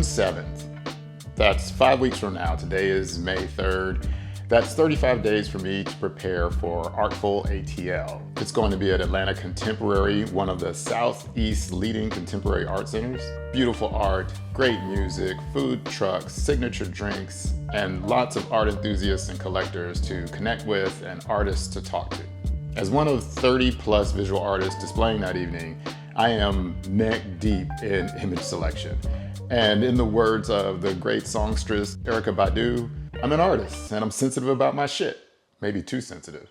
June 7th. That's 5 weeks from now. Today is May 3rd. That's 35 days for me to prepare for Artful ATL. It's going to be at Atlanta Contemporary, one of the Southeast's leading contemporary art centers. Beautiful art, great music, food trucks, signature drinks, and lots of art enthusiasts and collectors to connect with and artists to talk to. As one of 30 plus visual artists displaying that evening, I am neck deep in image selection. And in the words of the great songstress Erykah Badu, I'm an artist and I'm sensitive about my shit. Maybe too sensitive.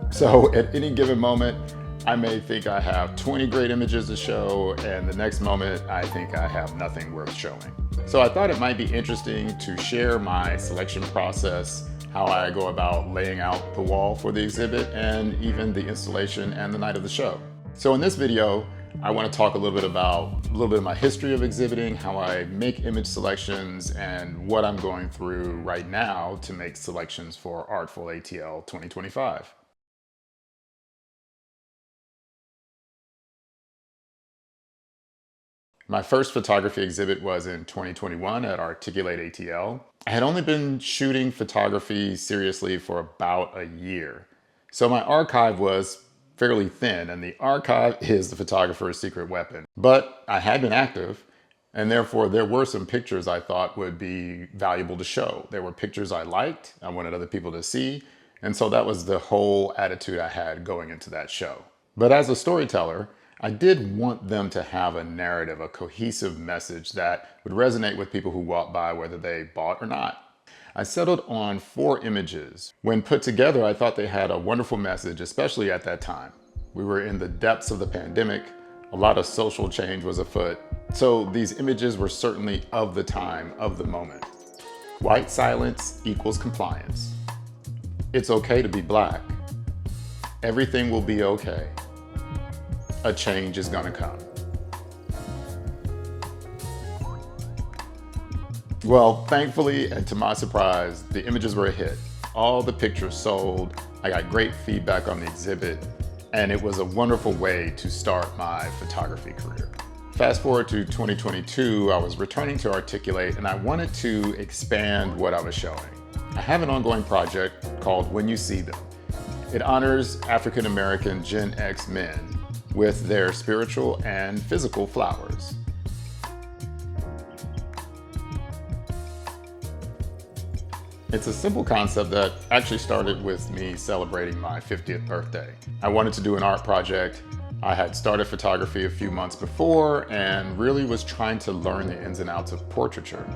So at any given moment, I may think I have 20 great images to show, and the next moment I think I have nothing worth showing. So I thought it might be interesting to share my selection process, how I go about laying out the wall for the exhibit, and even the installation and the night of the show. So in this video, I want to talk a little bit of my history of exhibiting, how I make image selections, and what I'm going through right now to make selections for Artful ATL 2025. My first photography exhibit was in 2021 at Artful ATL. I had only been shooting photography seriously for about a year, so my archive was fairly thin, and the archive is the photographer's secret weapon. But I had been active, and therefore there were some pictures I thought would be valuable to show. There were pictures I liked, I wanted other people to see, and so that was the whole attitude I had going into that show. But as a storyteller, I did want them to have a narrative, a cohesive message that would resonate with people who walked by, whether they bought or not. I settled on 4 images. When put together, I thought they had a wonderful message, especially at that time. We were in the depths of the pandemic. A lot of social change was afoot. So these images were certainly of the time, of the moment. White silence equals compliance. It's okay to be black. Everything will be okay. A change is gonna come. Well, thankfully, and to my surprise, the images were a hit. All the pictures sold. I got great feedback on the exhibit, and it was a wonderful way to start my photography career. Fast forward to 2022, I was returning to Articulate, and I wanted to expand what I was showing. I have an ongoing project called When You See Them. It honors African American Gen X men with their spiritual and physical flowers. It's a simple concept that actually started with me celebrating my 50th birthday. I wanted to do an art project. I had started photography a few months before and really was trying to learn the ins and outs of portraiture.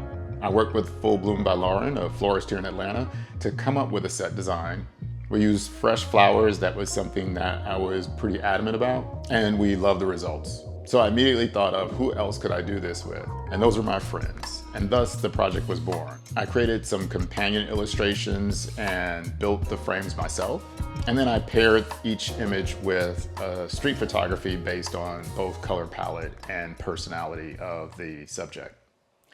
I worked with Full Bloom by Lauren, a florist here in Atlanta, to come up with a set design. We used fresh flowers. That was something that I was pretty adamant about, and we loved the results. So I immediately thought of who else could I do this with? And those were my friends. And thus the project was born. I created some companion illustrations and built the frames myself. And then I paired each image with street photography based on both color palette and personality of the subject.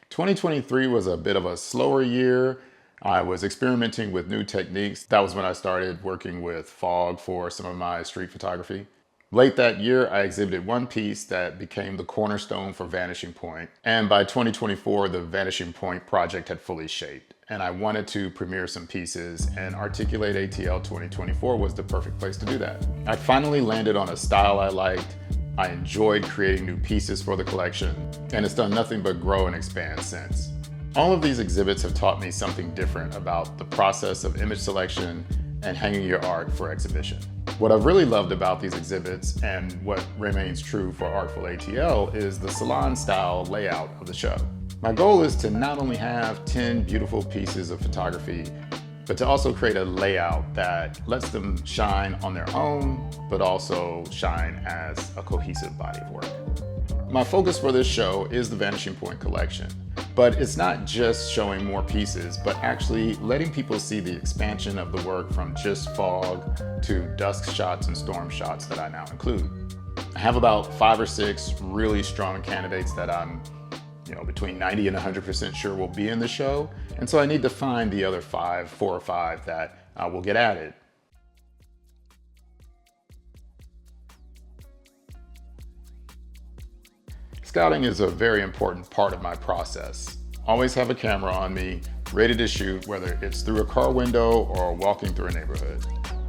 2023 was a bit of a slower year. I was experimenting with new techniques. That was when I started working with fog for some of my street photography. Late that year, I exhibited one piece that became the cornerstone for Vanishing Point. And by 2024, the Vanishing Point project had fully shaped. And I wanted to premiere some pieces, and Artful ATL 2024 was the perfect place to do that. I finally landed on a style I liked. I enjoyed creating new pieces for the collection, and it's done nothing but grow and expand since. All of these exhibits have taught me something different about the process of image selection and hanging your art for exhibition. What I've really loved about these exhibits, and what remains true for Artful ATL, is the salon-style layout of the show. My goal is to not only have 10 beautiful pieces of photography, but to also create a layout that lets them shine on their own, but also shine as a cohesive body of work. My focus for this show is the Vanishing Point collection. But it's not just showing more pieces, but actually letting people see the expansion of the work from just fog to dusk shots and storm shots that I now include. I have about 5 or 6 really strong candidates that I'm between 90 and 100% sure will be in the show. And so I need to find the other 4 or 5 that will get added. Scouting is a very important part of my process. Always have a camera on me, ready to shoot, whether it's through a car window or walking through a neighborhood.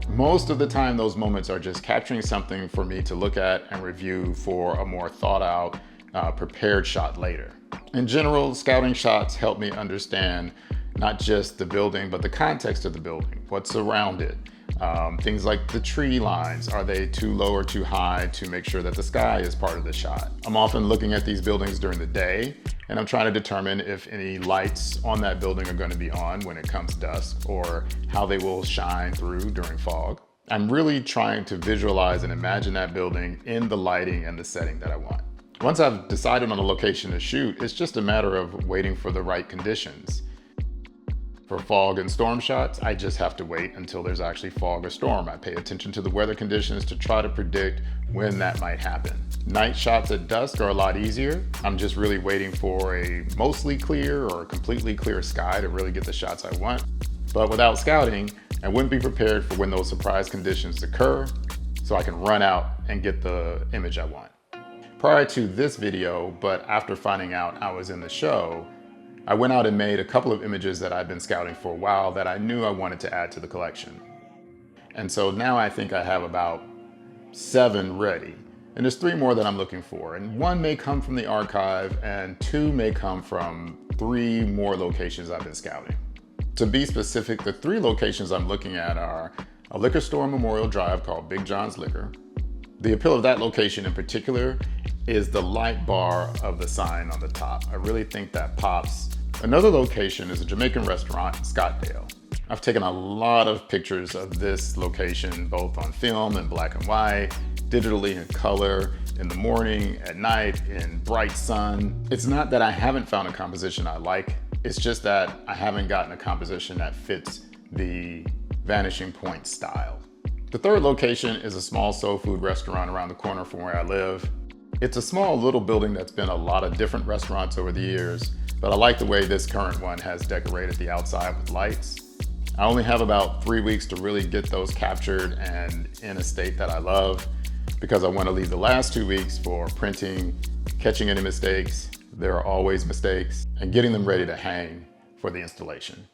Most of the time, those moments are just capturing something for me to look at and review for a more thought out, prepared shot later. In general, scouting shots help me understand not just the building, but the context of the building, what's around it. Things like the tree lines, are they too low or too high to make sure that the sky is part of the shot? I'm often looking at these buildings during the day, and I'm trying to determine if any lights on that building are going to be on when it comes dusk, or how they will shine through during fog. I'm really trying to visualize and imagine that building in the lighting and the setting that I want. Once I've decided on a location to shoot, it's just a matter of waiting for the right conditions. For fog and storm shots, I just have to wait until there's actually fog or storm. I pay attention to the weather conditions to try to predict when that might happen. Night shots at dusk are a lot easier. I'm just really waiting for a mostly clear or completely clear sky to really get the shots I want. But without scouting, I wouldn't be prepared for when those surprise conditions occur, so I can run out and get the image I want. Prior to this video, but after finding out I was in the show, I went out and made a couple of images that I've been scouting for a while that I knew I wanted to add to the collection. And so now I think I have about 7 ready. And there's 3 more that I'm looking for. And 1 may come from the archive and 2 may come from 3 more locations I've been scouting. To be specific, the 3 locations I'm looking at are a liquor store on Memorial Drive called Big John's Liquor. The appeal of that location in particular is the light bar of the sign on the top. I really think that pops. Another location is a Jamaican restaurant in Scottsdale. I've taken a lot of pictures of this location, both on film in black and white, digitally in color, in the morning, at night, in bright sun. It's not that I haven't found a composition I like, it's just that I haven't gotten a composition that fits the Vanishing Point style. The 3rd location is a small soul food restaurant around the corner from where I live. It's a small little building that's been a lot of different restaurants over the years, but I like the way this current one has decorated the outside with lights. I only have about 3 weeks to really get those captured and in a state that I love, because I want to leave the last 2 weeks for printing, catching any mistakes, there are always mistakes, and getting them ready to hang for the installation.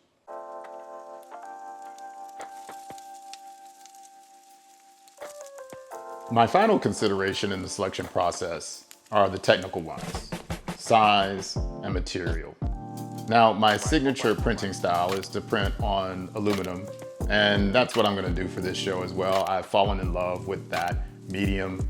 My final consideration in the selection process are the technical ones: size and material. Now, my signature printing style is to print on aluminum, and that's what I'm going to do for this show as well. I've fallen in love with that medium.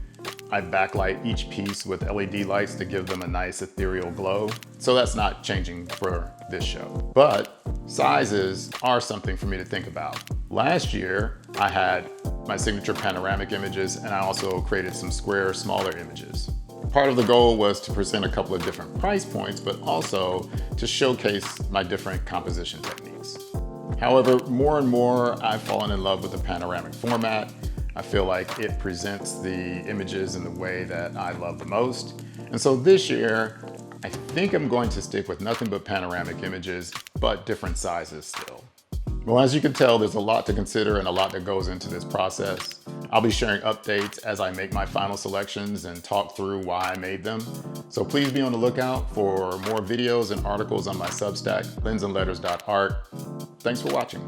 I backlight each piece with LED lights to give them a nice ethereal glow, so that's not changing for this show. But sizes are something for me to think about. Last year, I had my signature panoramic images, and I also created some square, smaller images. Part of the goal was to present a couple of different price points, but also to showcase my different composition techniques. However, more and more, I've fallen in love with the panoramic format. I feel like it presents the images in the way that I love the most. And so this year, I think I'm going to stick with nothing but panoramic images, but different sizes still. Well, as you can tell, there's a lot to consider and a lot that goes into this process. I'll be sharing updates as I make my final selections and talk through why I made them. So please be on the lookout for more videos and articles on my Substack, lensandletters.art. Thanks for watching.